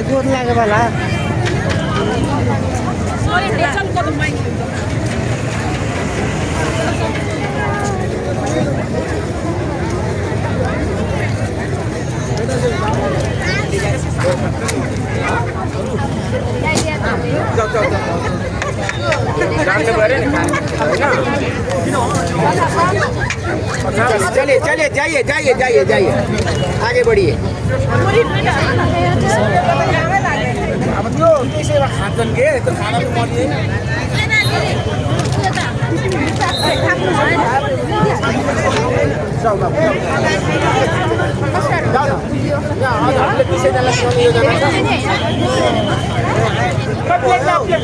गोद लाग्यो होला चलिए चलिए जाइए जाइए जाइए जाइए आगे बढ़िए अब त्यो त्यसैमा खान्छन् के त्यो खाना पनि पर्दैन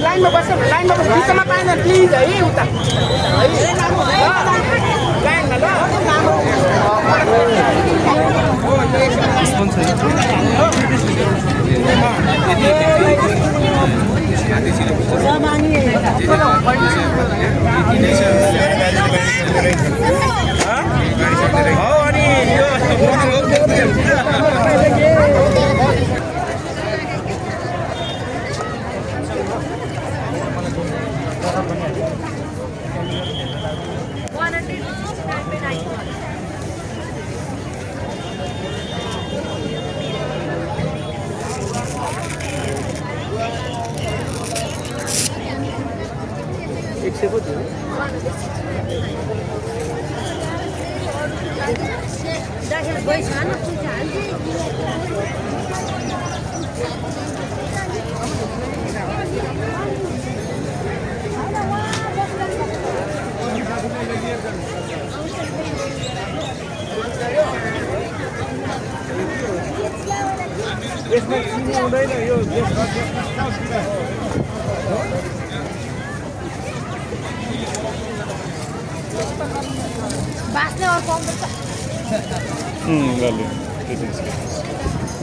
लाइनमा बस्छ बिचमा पाएन प्लिज है उता लाइनमा यसमा चिनी हुँदैन यो बास्ने अर्को आउँछ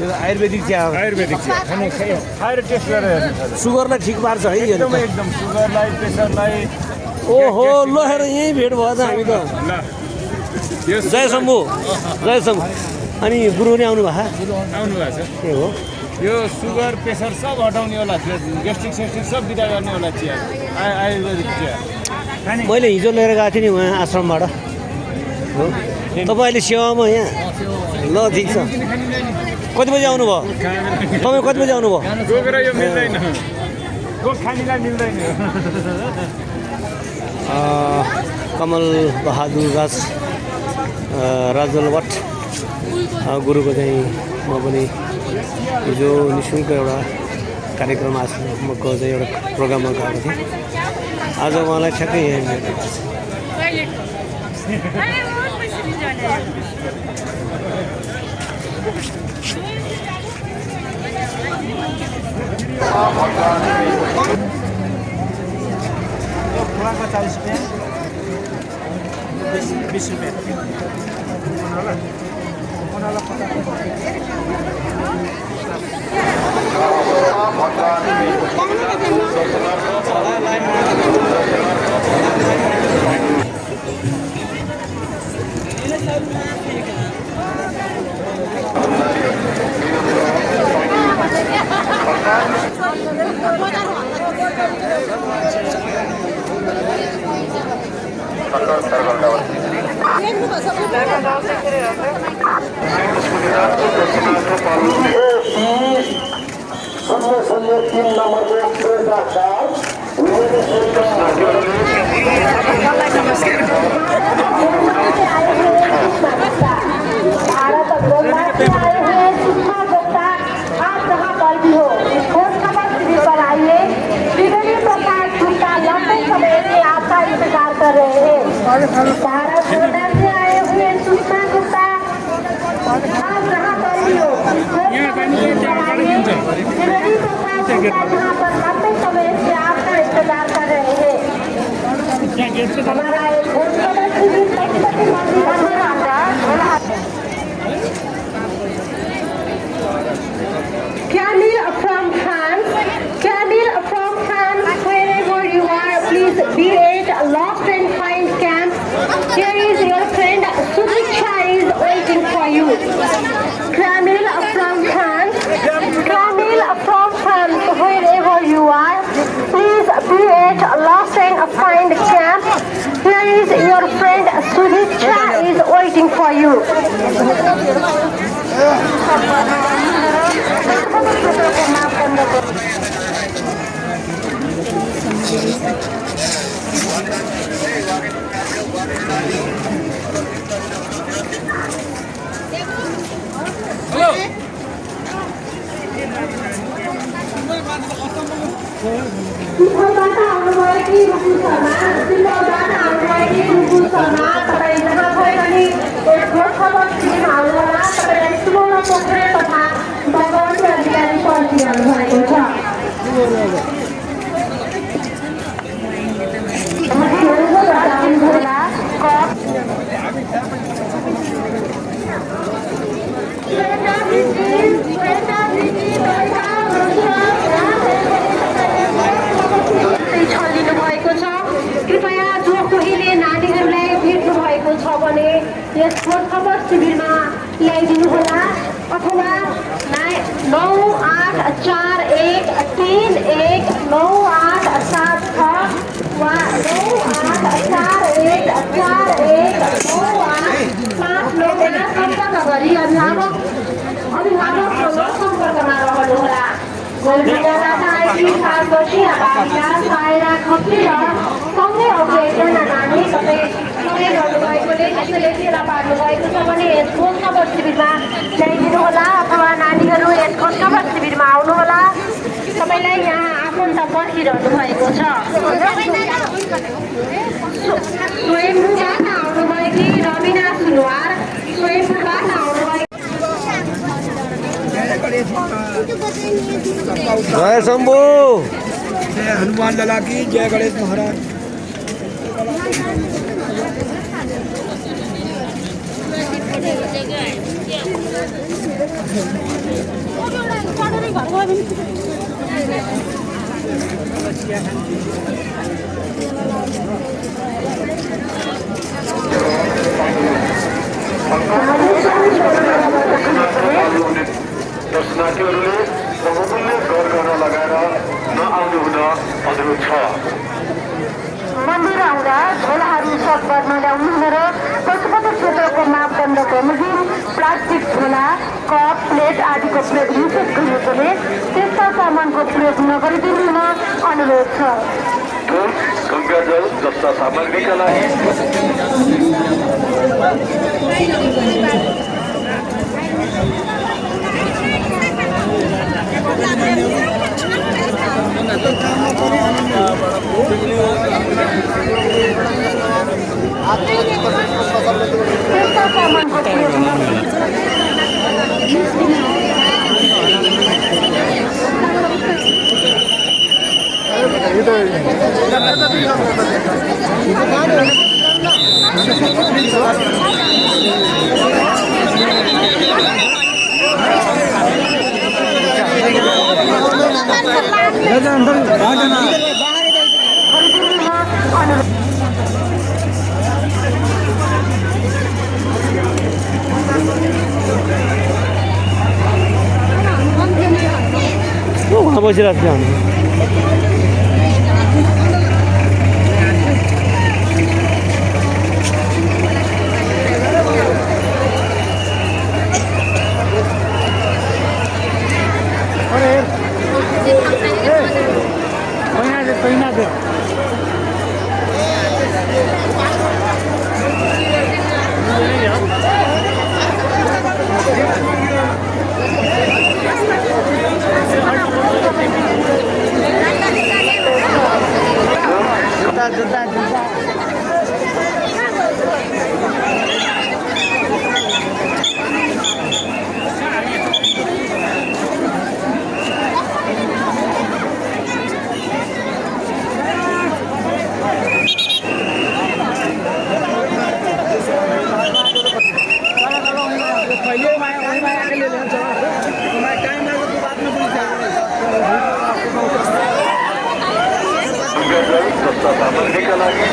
यो आयुर्वेदिक चिया हो आयुर्वेदिक चिया खाएर टेस्ट गरेर हेर्नु सुगरलाई ठिक पार्छ है एकदम एकदम सुगरलाई प्रेसरलाई ओहो ल हेर यहीँ भेट भयो त हामी त जय शम्भु अनि गुरु नै आउनु भएको आउनु भएको छ के हो यो सुगर प्रेसर सब हटाउनेवाला ग्यास्ट्रिक सेस्ट्रिक सब बिदा गर्नेवाला चिया आयुर्वेदिक चिया मैले हिजो लिएर गएको थिएँ नि उहाँ आश्रमबाट हो तपाईँ अहिले सेवामा यहाँ ल ठिक छ कति बजी आउनुभयो तपाईँ कति बजी आउनुभयो गोगरा यो मिल्दैन खानीलाई मिल्दैन कमल बहादुर राजलवट गुरुको चाहिँ म पनि हिजो निःशुल्क एउटा कार्यक्रम आश्रमको चाहिँ एउटा प्रोग्राममा गएको थिएँ आज उहाँलाई ठ्याक्कै यहाँ खुवाको 40 रुपियाँ 20 रुपियाँ Kamil from waiting for you. कृपया जो कोहीले नानीहरूलाई भेट्नु भएको छ भने यस खबर शिविरमा ल्याइदिनुहोला अथवा 9841319876 वा 9841419895 सम्पर्क गरी अभिभावकसँग सम्पर्कमा रहनुहोला। गोलबिन्दाका आइपी 7 वर्षीय बालिका सायरा खत्री र सँगै अझै एकजना नानी तपाईँ गर्नुभएकोले त्यसैले फेला पार्नुभएको छ भने यस खोज खबर शिविरमा ल्याइदिनुहोला अथवा नानीहरू यस खोज खबर शिविरमा आउनुहोला। तपाईँलाई यहाँ आफन्त पर्खिरहनु भएको छ। स्वयम्भूबाट आउनुभएकी रमिना सुनवार स्वयम्भूबाट आउनुभएकी जय शम्भू जय हनुमान लाला की जय गणेश महाराज। दर्शनार्थीहरूले बहुमूल्य कर गर्न लगाएर नआउनु हुन अनुरोध छ। मन्दिर आउँदा झोलाहरू सकभरमा ल्याउनु हुन र पशुपति क्षेत्रको मापदण्डको अनुरूप प्लास्टिक झोला कप प्लेट आदिको प्रयोग निषेध गरिएकोले त्यस्ता सामानको प्रयोग नगरिदिनु हुन अनुरोध छ। धुप गङ्गाजल जस्ता सामग्रीका लागि वहाँ बसिरहेको थियो हामी। सामग्रीका लागि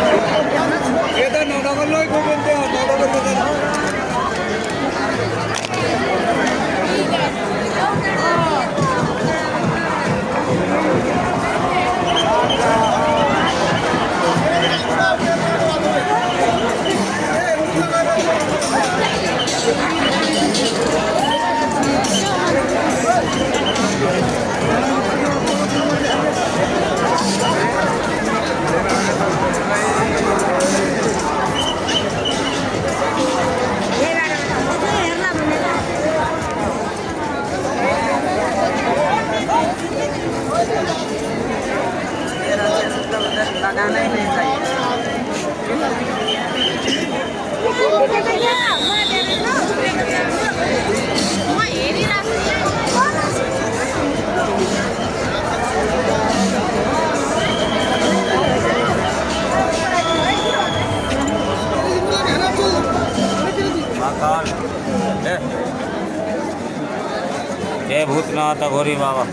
जय भूतनाथ घोरी बाबा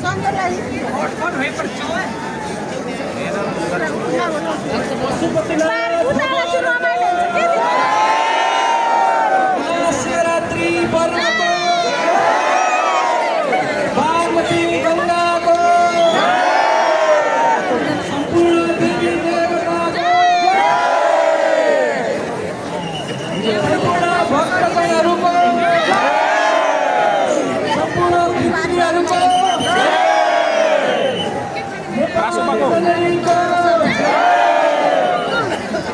शिवरात्रि पर्व को पार्वती गंगा को संपूर्ण देवी देवता को संपूर्ण भक्तगणहरू को संपूर्ण भित्रीहरू को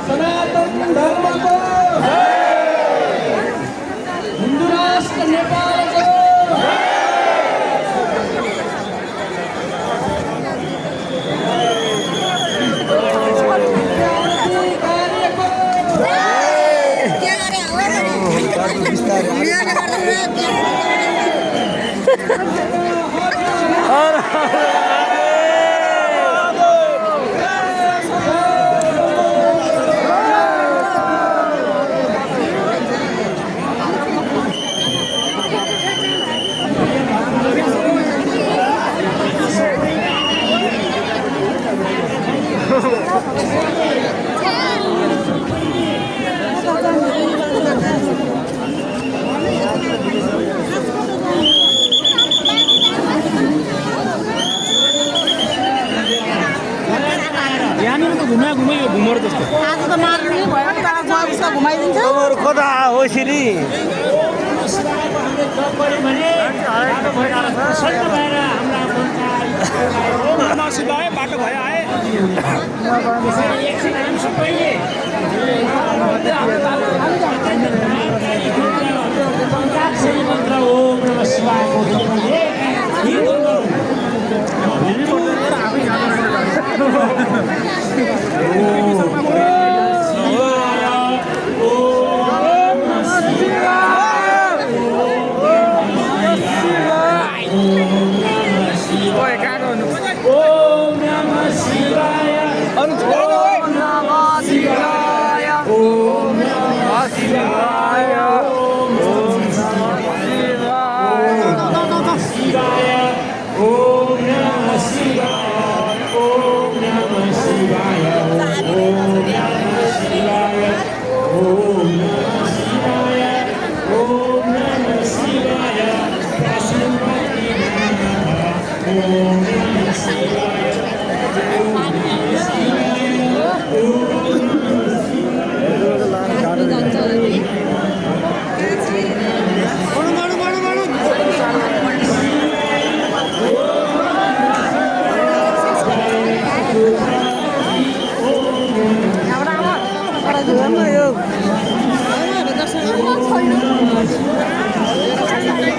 सनातन धर्म को हिंदू राष्ट्र नेपाल को कता हो सिरी बाटो भयो आए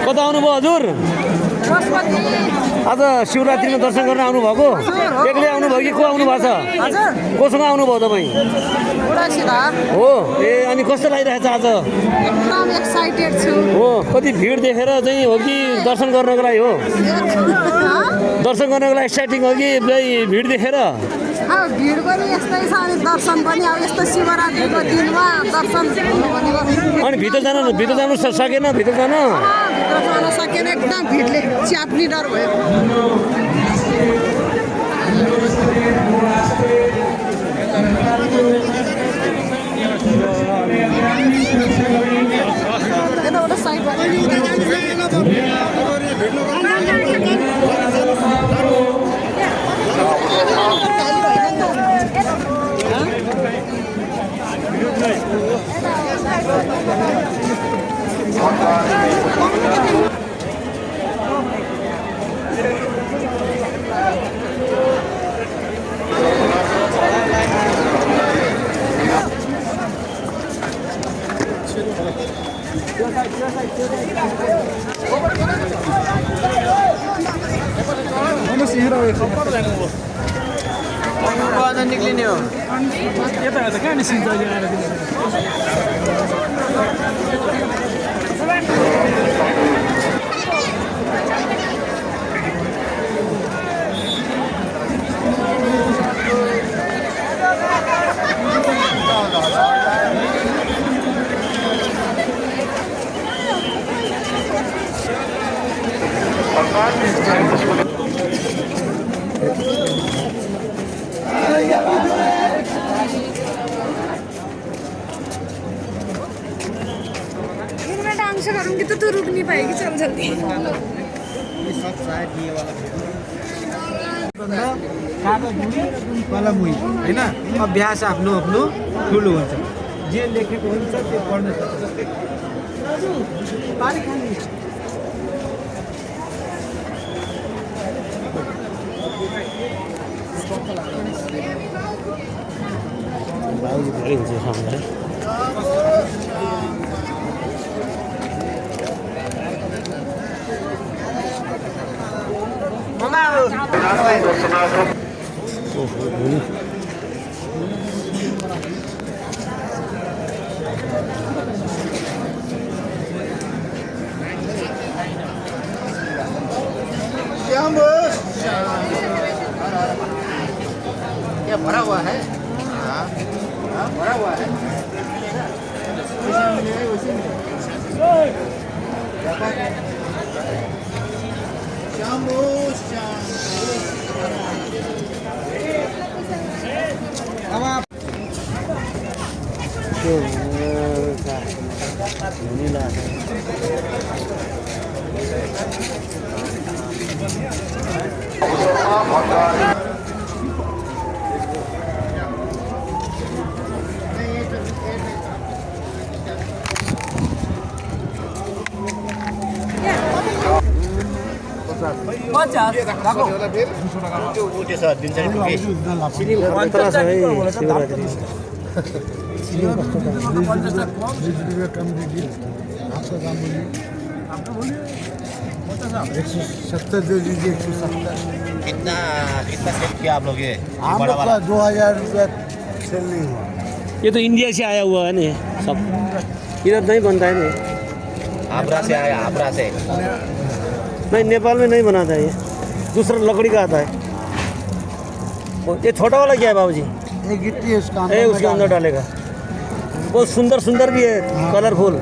कता आउनुभयो हजुर आज शिवरात्रिमा दर्शन गर्न आउनुभएको एक्लै आउनुभयो कि को आउनु भएको छ कोसँग आउनुभयो तपाईँ हो ए अनि कस्तो लागिरहेको छ आज एकदम एक्साइटेड छु हो कति भिड देखेर चाहिँ हो कि दर्शन गर्नको लागि हो दर्शन गर्नको लागि एक्साइटिङ हो कि भिड देखेर अब भिड पनि यस्तै छ अनि दर्शन पनि अब यस्तो शिवरात्रिको दिनमा दर्शन अनि भित्र जानु सकेन भित्र जान सकेन एकदम भिडले च्याप्ने डर भयो यताबाट साइडबाट निक्लिने हो यता कहाँ निस्किन्छ मैं डांस करूंगी तो तू रुक नहीं पाएगी, चल जल्दी। कलमुई होइन अभ्यास आफ्नो आफ्नो ठुलो हुन्छ जे लेखेको हुन्छ त्यो पढ्न सक्छ बाबुजी धेरै हुन्छ सँगै ओहो धुनी क्या भरा हुआ है भरा हुआ है धुनी लाग्छ कत्रो छ है शिवरात्रि कितना सेट किया आप लोग ये हम लोग का 2000 रुपया सेल नहीं हुआ। ये तो इंडिया से आया हुआ है ना सब इधर नहीं बनता है ना आबरा से आया आबरा से नहीं नेपाल में नहीं बनाता है ये दूसरा लकड़ी का आता है और ये छोटा वाला क्या है बाबूजी एक गिट्टी है उसका ए उसके अंदर डालेगा बहुत सुंदर सुंदर भी है कलरफुल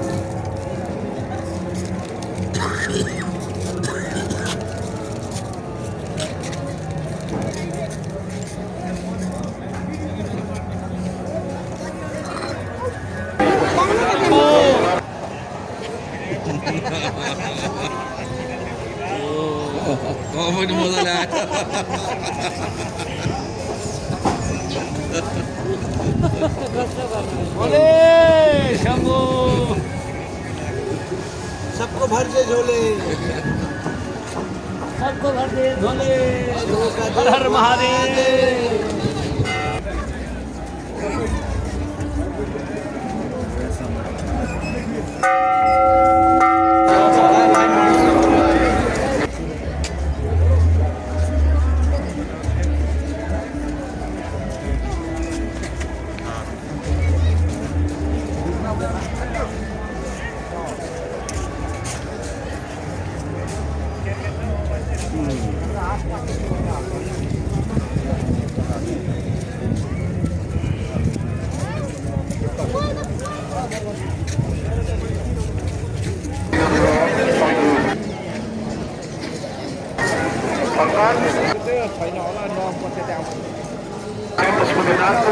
सबको भर से झोले सबको भर दे झोले हर हर महादेव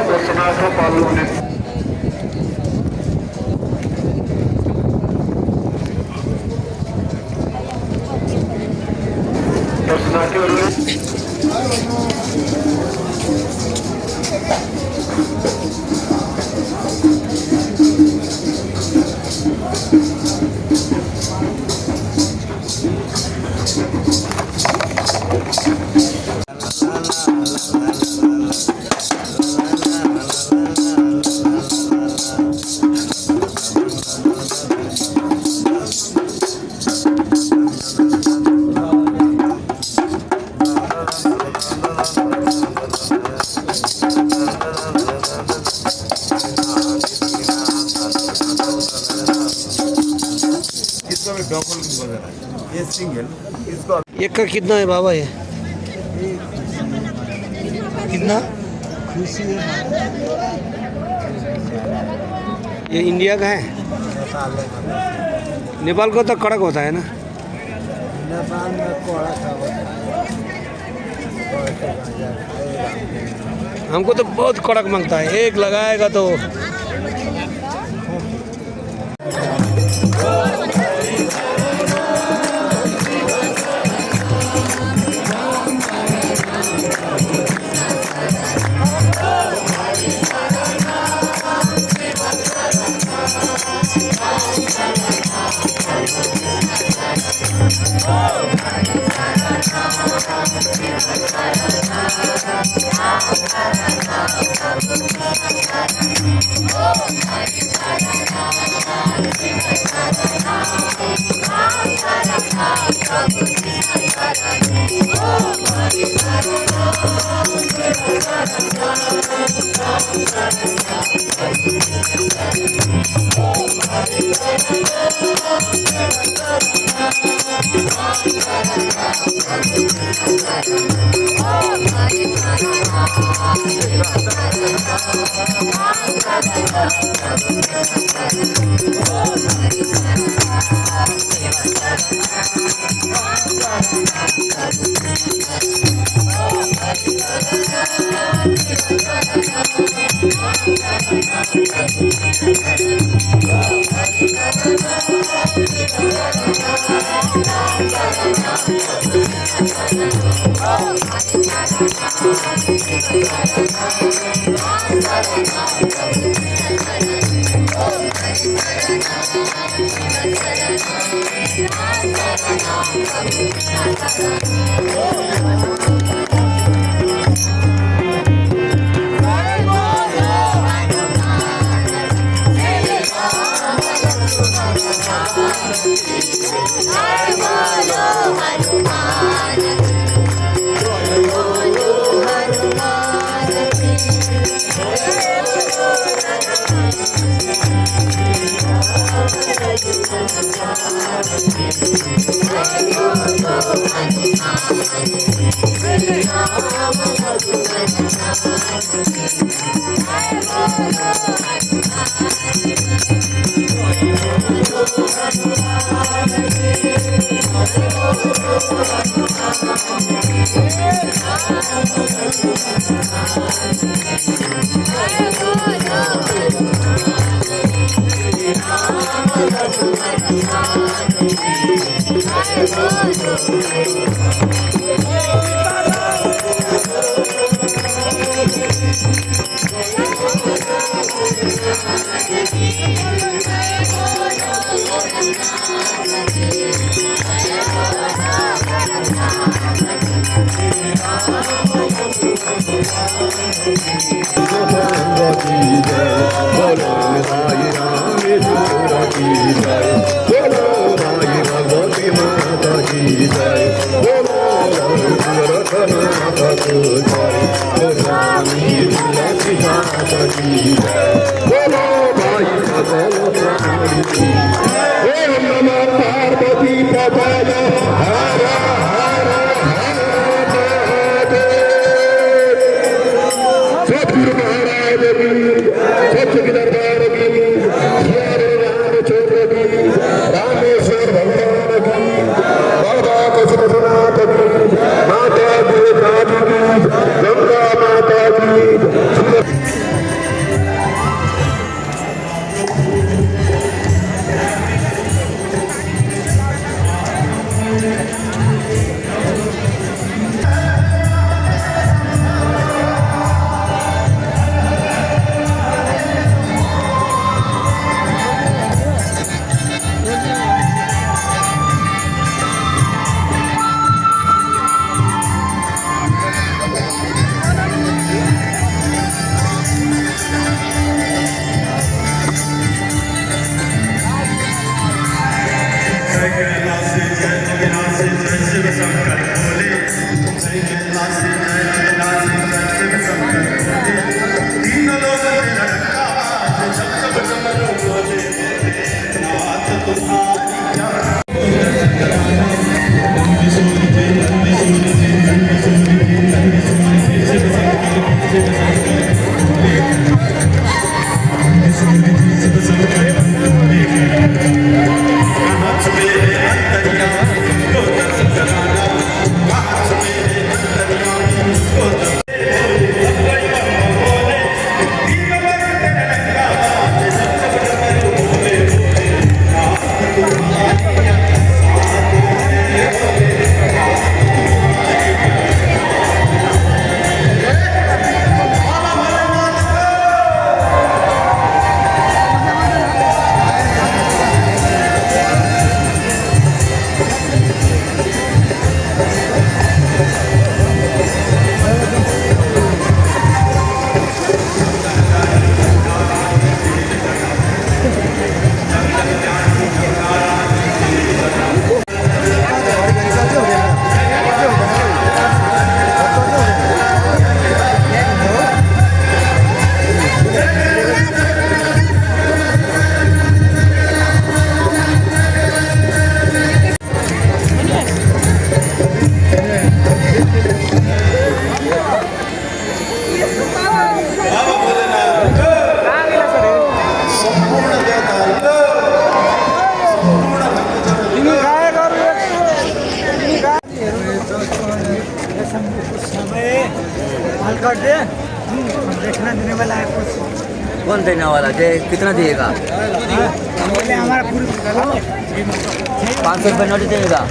दर्शनार्थ पाल्गొనే दर्शनार्थी डबल बजा रहा है, ये सिंगल इसको एक का कितना है बाबा ये कितना ये इंडिया का है नेपाल का तो कड़क होता है ना नेपाल में कोड़ा खाओ गांजा खाए हमको तो बहुत कड़क मांगता है, एक लगाएगा तो Saygı, nasip, sevgi, nasip, sevgi ve sankarı. कर दे देखना देने वाला है कुछ कौन देने वाला है कितना दिएगा पहले हमारा पूरी 500 रुपये नोट देगा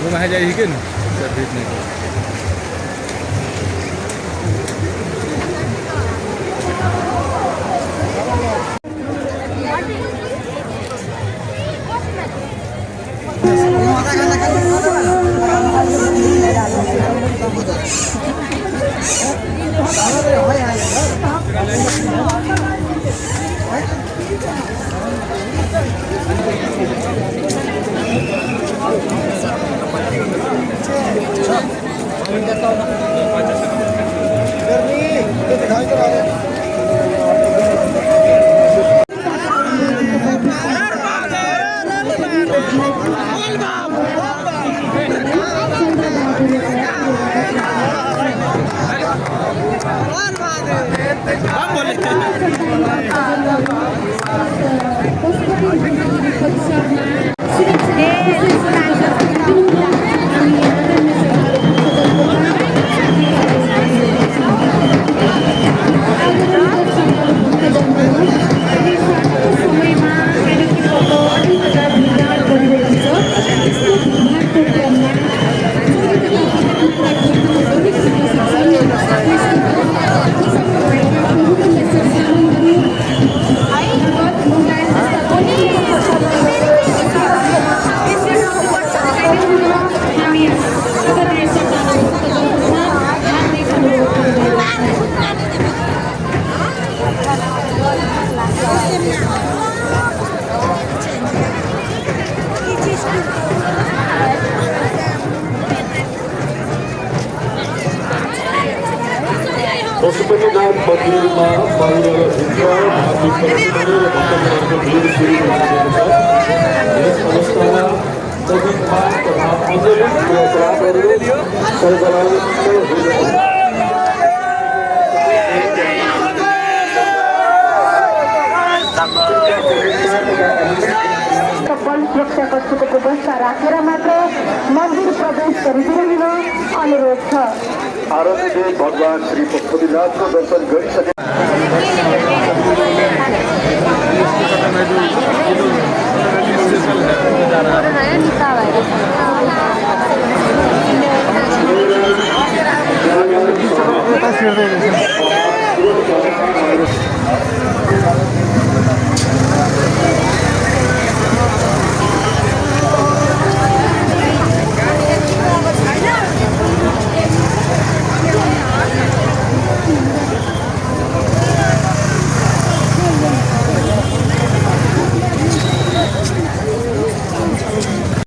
वहाँ जाइए कि ना भेजने को पशुपतिनाथ मन्दिरमा बाहिर भित्र धार्मिक पर्यटकहरू र भक्तजनको भिड सुरु भइसकेको छ। यस अवस्थामा नदीपार तथा अन्य क्रियाकलापहरू सरगर्म बल सुरक्षा कक्षको व्यवस्था राखेर मात्र मन्दिर प्रवेश गरिदिन अनुरोध छ। आराध्यदेव भगवान श्री पशुपतिनाथको दर्शन गरिसके